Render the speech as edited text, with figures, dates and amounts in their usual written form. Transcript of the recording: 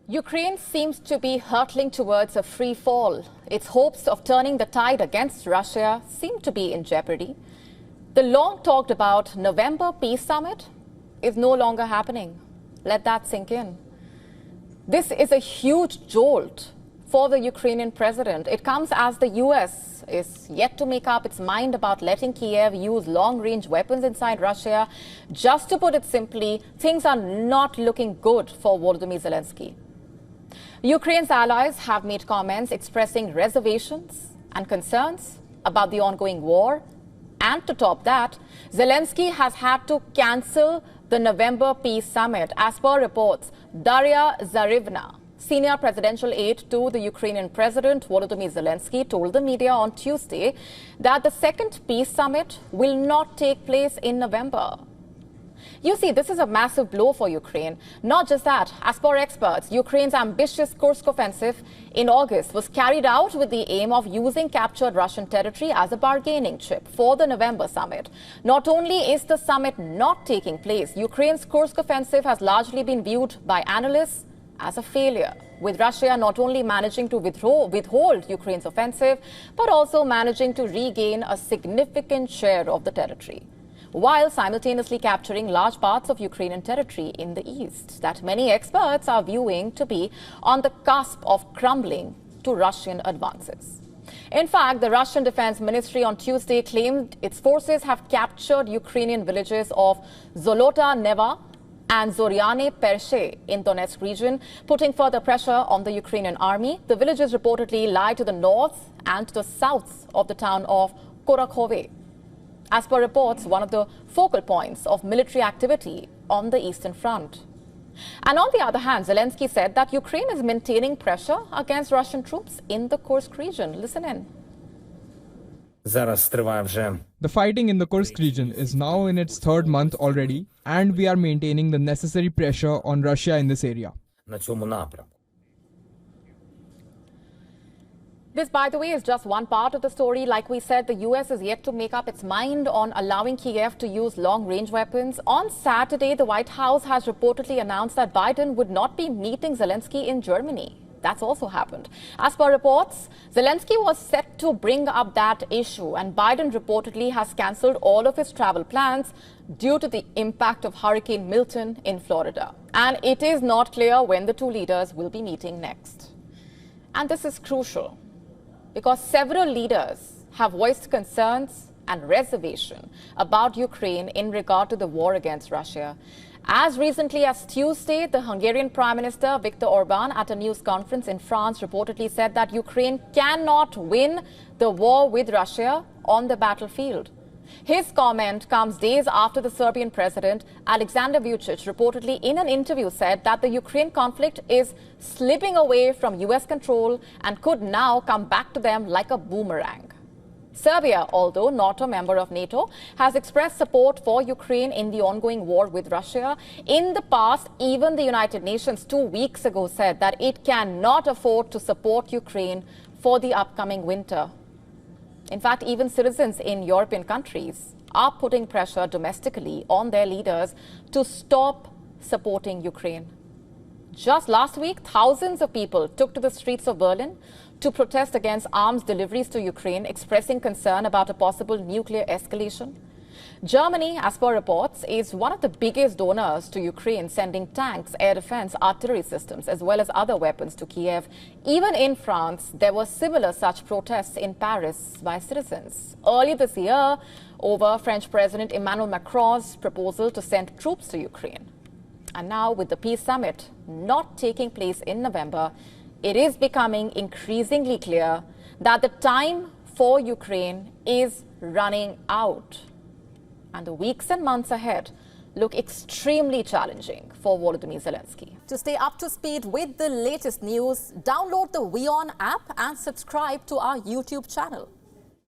Ukraine seems to be hurtling towards a free fall. Its hopes of turning the tide against Russia seem to be in jeopardy. The long talked about November peace summit is no longer happening. Let that sink in. This is a huge jolt for the Ukrainian president. It comes as the US is yet to make up its mind about letting Kyiv use long-range weapons inside Russia. Just to put it simply, things are not looking good for Volodymyr Zelensky. Ukraine's allies have made comments expressing reservations and concerns about the ongoing war. And to top that, Zelensky has had to cancel the November peace summit. As per reports, Daria Zarivna, senior presidential aide to the Ukrainian president Volodymyr Zelensky, told the media on Tuesday that the second peace summit will not take place in November. You see, this is a massive blow for Ukraine. Not just that, as per experts, Ukraine's ambitious Kursk offensive in August was carried out with the aim of using captured Russian territory as a bargaining chip for the November summit. Not only is the summit not taking place, Ukraine's Kursk offensive has largely been viewed by analysts as a failure, with Russia not only managing to withhold Ukraine's offensive, but also managing to regain a significant share of the territory, while simultaneously capturing large parts of Ukrainian territory in the east that many experts are viewing to be on the cusp of crumbling to Russian advances. In fact, the Russian Defense Ministry on Tuesday claimed its forces have captured Ukrainian villages of Zolota Neva and Zoryane Pershe in Donetsk region, putting further pressure on the Ukrainian army. The villages reportedly lie to the north and to the south of the town of Korakhove. As per reports, one of the focal points of military activity on the Eastern Front. And on the other hand, Zelensky said that Ukraine is maintaining pressure against Russian troops in the Kursk region. Listen in. The fighting in the Kursk region is now in its third month already, and we are maintaining the necessary pressure on Russia in this area. This, by the way, is just one part of the story. Like we said, the US is yet to make up its mind on allowing Kyiv to use long-range weapons. On Saturday, the White House has reportedly announced that Biden would not be meeting Zelensky in Germany. That's also happened. As per reports, Zelensky was set to bring up that issue, and Biden reportedly has cancelled all of his travel plans due to the impact of Hurricane Milton in Florida. And it is not clear when the two leaders will be meeting next. And this is crucial, because several leaders have voiced concerns and reservation about Ukraine in regard to the war against Russia. As recently as Tuesday, the Hungarian Prime Minister Viktor Orban at a news conference in France reportedly said that Ukraine cannot win the war with Russia on the battlefield. His comment comes days after the Serbian president Alexander Vučić reportedly in an interview said that the Ukraine conflict is slipping away from US control and could now come back to them like a boomerang. Serbia, although not a member of NATO, has expressed support for Ukraine in the ongoing war with Russia. In the past, even the United Nations 2 weeks ago said that it cannot afford to support Ukraine for the upcoming winter. In fact, even citizens in European countries are putting pressure domestically on their leaders to stop supporting Ukraine. Just last week, thousands of people took to the streets of Berlin to protest against arms deliveries to Ukraine, expressing concern about a possible nuclear escalation. Germany, as per reports, is one of the biggest donors to Ukraine, sending tanks, air defense, artillery systems, as well as other weapons to Kyiv. Even in France, there were similar such protests in Paris by citizens. Early this year, over French President Emmanuel Macron's proposal to send troops to Ukraine. And now, with the peace summit not taking place in November, it is becoming increasingly clear that the time for Ukraine is running out. And the weeks and months ahead look extremely challenging for Volodymyr Zelensky. To stay up to speed with the latest news, download the WION app and subscribe to our YouTube channel.